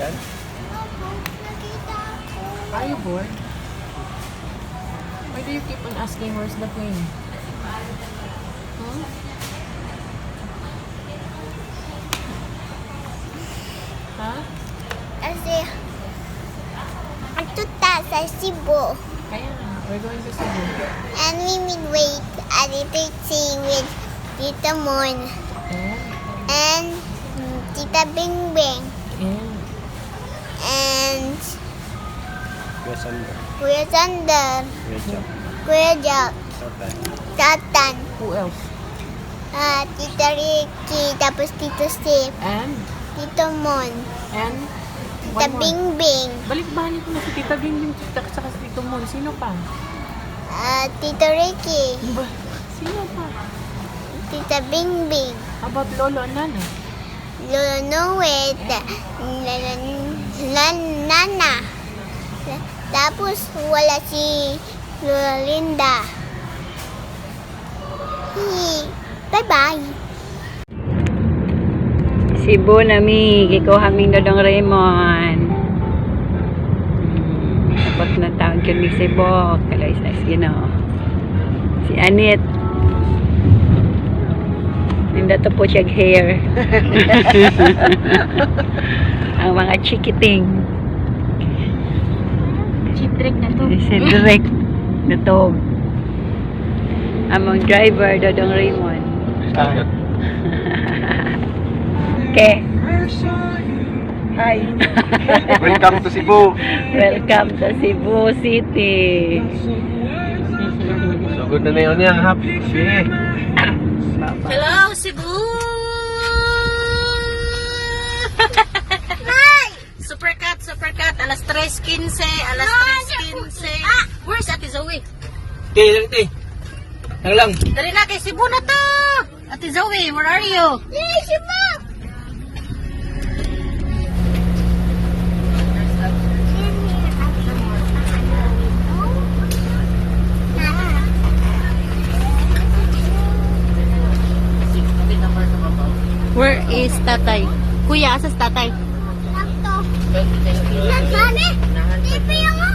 yan? Opo, nakita ako. Are you bored? Why do you keep on asking where's the plane? Hmm? Huh? Kasi, ang tuta sa Cebu. Kaya, we're going to Cebu. And we will wait at the taxi with Tita Mon and Tita Bing Bing and Kuya Sander. Kuya Sander, Kuya Jack. Kuya Jack, Tatan. Tatan, Who else? Tita Ricky, tapos Tito Steve, And? Tito Mon, And? Tita One more. Bing Bing, Balik-balik mo na si Tita Bingbing at saka si Tito Mon. Sino pa? Tito Ricky, Ano ba? Sino pa? Tita Bing Bing, How about Lolo and Nana? Lolo Noet, Nana. Tapos wala si Lola Linda. Bye-bye. Cebu nami, giko haming Dodong Raymond. Tapos na taon kami Cebu, kalay sa si Anit. Hindi to po siya hair. Ang mga chikiting. Chip-trick na to. Cedric na to. Among driver, Dodong Raymond. Okay. Hi! Welcome to Cebu! Welcome to Cebu City. So good na yun yan, happy. Hello, Cebu! Supercut, alas 3:15, alas 3:15. Where's Ate Zoe? Ti. Lang lang. Dari na kay Cebu na to! Ate Zoe, where are you? Yay, Cebu! Where is Tatay? Kuya, asas Tatay? Sakto. Nagkani? Tipi ako.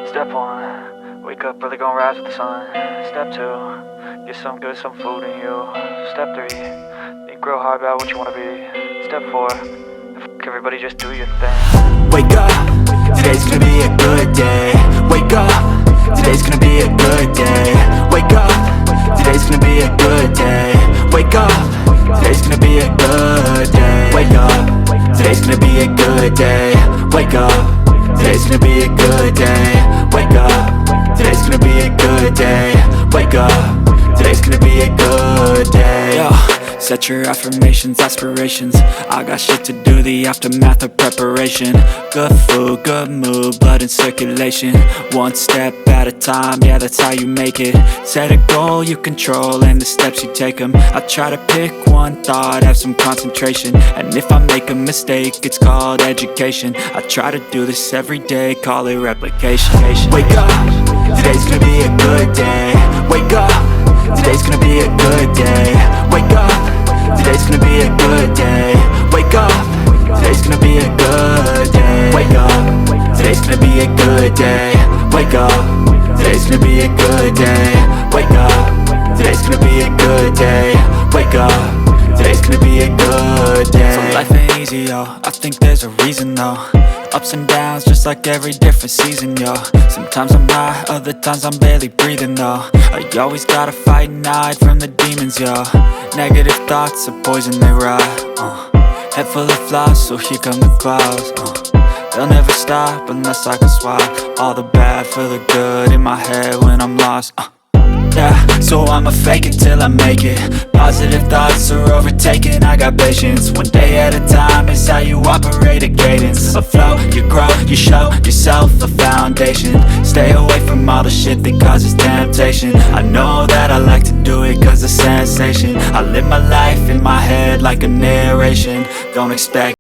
Step 1, wake up early, gonna rise with the sun. Step 2, get some good, some food in you. Step 3, think real hard about what you wanna be. Step 4, everybody just do your thing. Wake up, today's gonna be a good day. Wake up, today's gonna be a good day. Wake up, today's gonna be a good day. Wake up, today's gonna be a good day. Wake up, today's gonna be a good day. Wake up, today's gonna be a good day. Wake up, today's gonna be a good day. Wake up, today's gonna be a good day. Yo, set your affirmations, aspirations. I got shit to do, the aftermath of preparation. Good food, good mood, blood in circulation. One step at a time, yeah, that's how you make it. Set a goal you control and the steps you take them. I try to pick one thought, have some concentration. And if I make a mistake, it's called education. I try to do this every day, call it replication. Wake up, today's gonna be a good day. Wake up, today's gonna be a good day. Wake up, today's gonna be a good day. Wake up, today's gonna be a good day. Wake up, today's gonna be a good day. Wake up, today's gonna be a good day. Wake up, today's gonna be a good day. Wake up, today's gonna be a good day. So life ain't easy, yo, I think there's a reason though. Ups and downs, just like every different season, yo. Sometimes I'm high, other times I'm barely breathing, though. I always gotta fight and hide from the demons, yo. Negative thoughts are poison, they rot. Head full of flies, so here come the clouds. They'll never stop unless I can swap all the bad for the good in my head when I'm lost. Yeah, so I'ma fake it till I make it. Positive thoughts are overtaken, I got patience. One day at a time is how you operate a cadence. Afloat, you grow, you show yourself a foundation. Stay away from all the shit that causes temptation. I know that I like to do it cause it's sensation. I live my life in my head like a narration. Don't expect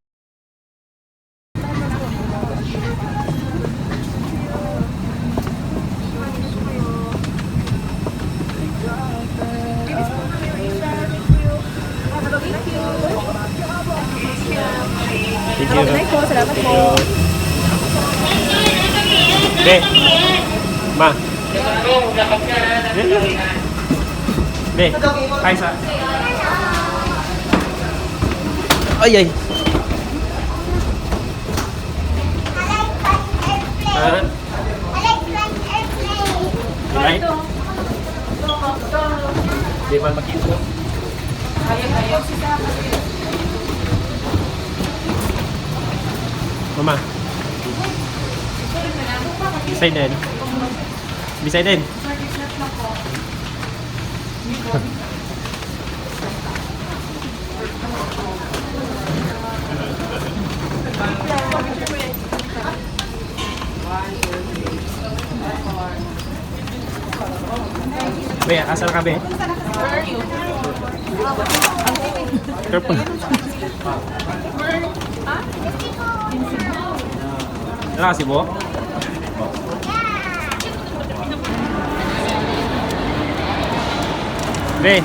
Thank you. Good night po. Salamat po. Be. Ma. Be. Hi, sa. Ay, ay. I like flying airplane. Right? Di man makita. Mama. Beside din. Beside din. Be, asa na ka, Be? Careful. Wala ka, Cebu? Be.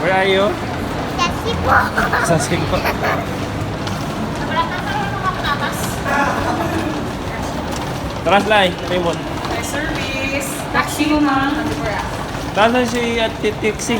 Where are you? Kasi po. Sa Cebu. Taras lai, Raymond. Service. Taxi mo, ma'am. Tasan si Ate Tixi.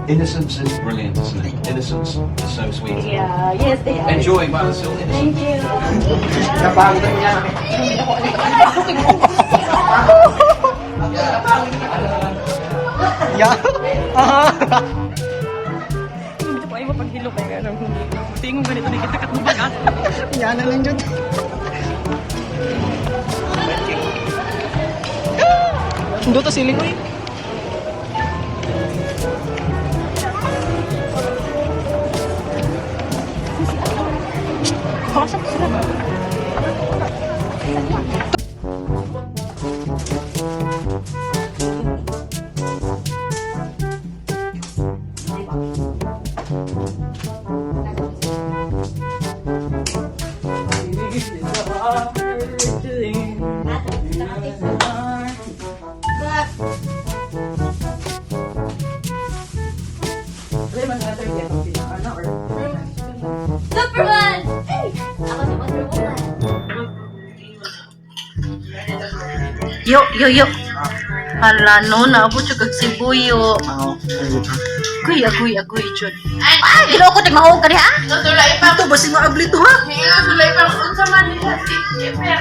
Innocence is brilliant, isn't it? Innocence is so sweet. Yeah, yes, they are. Enjoy while it's still innocent. Thank you. Hindi po ay mapaghilo kayo nga nang tingong ganito na kita katubag ah. Yan na lang dyan. Hindi to siling ko eh. Pasok sila. Superman! Hey! Ako si Wonder Woman. Yo. Hala no, naabot siya kag sibuyo. Kuy, chud. Ay, ginoo ko tigmahog ka diha. Sulay pa. Ito ba si maabli to ha? Hinga, sulay pa. Unsa man nila. Eper.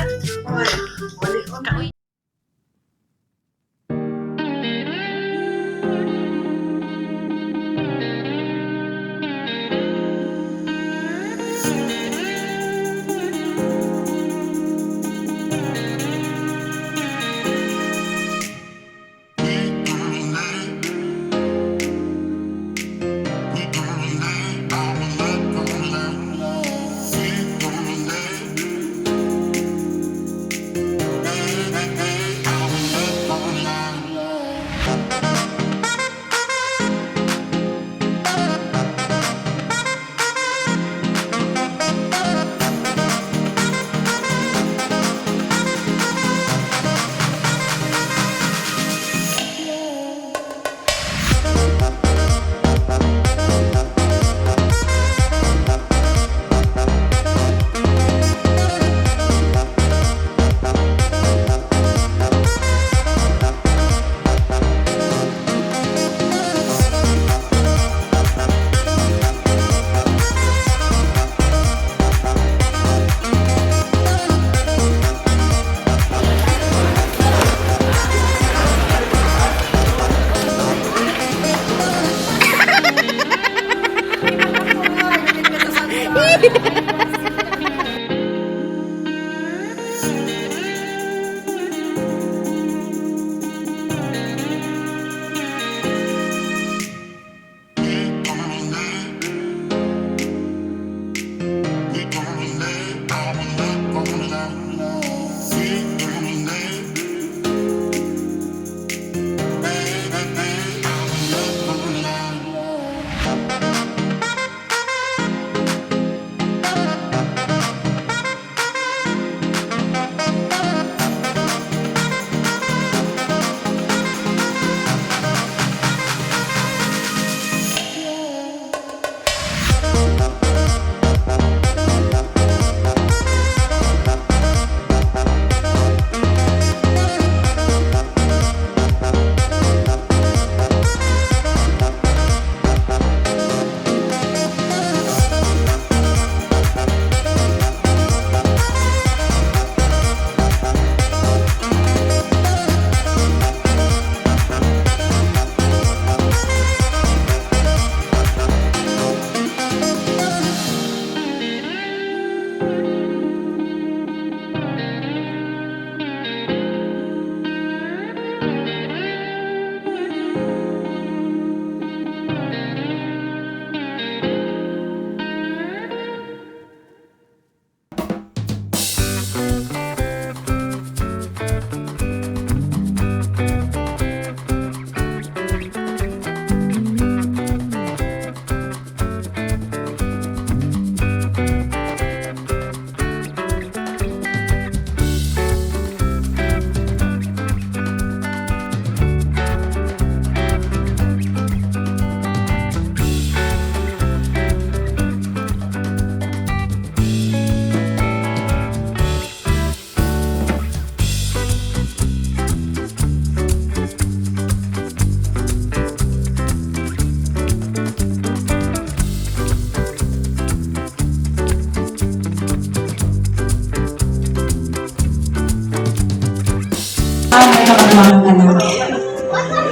mga anak.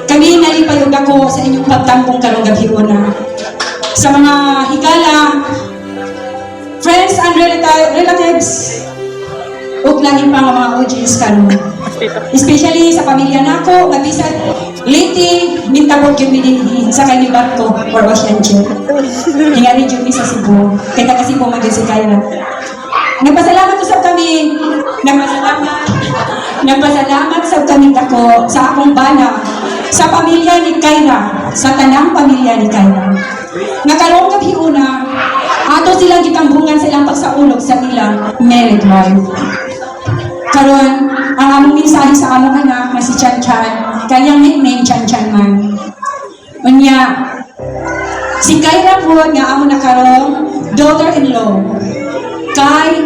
Kami nalipayog ako sa inyong pagtambong karong gabi una. Sa mga higala, friends and relatives, ug lahi pa nga mga audience karon. Especially sa pamilya nako, nga bisan liti mintabog gyud mi dinhi sa kanibat ko for Ocean Jet. Hingali gyud mi sa Cebu. Kay taga Cebu man gyud si Kyra. Nagpasalamat usab kami. Nagpasalamat sa kami dako sa akong bana, sa pamilya ni Kyra, sa tanang pamilya ni Kyra. Nga karong gabi una, ato silang gitambungan sa ilang pagsaulog sa ilang married life. Karon, ang among mensahe sa among anak na si Chan Chan, kanyang nickname Chan Chan man. Unya, si Kyra po nga among nakarong daughter-in-law. Kay,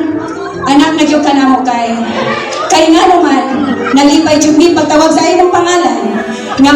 anak na gyud ka namo kay nga naman, nalipay jud mi pagtawag sa imong pangalan, nga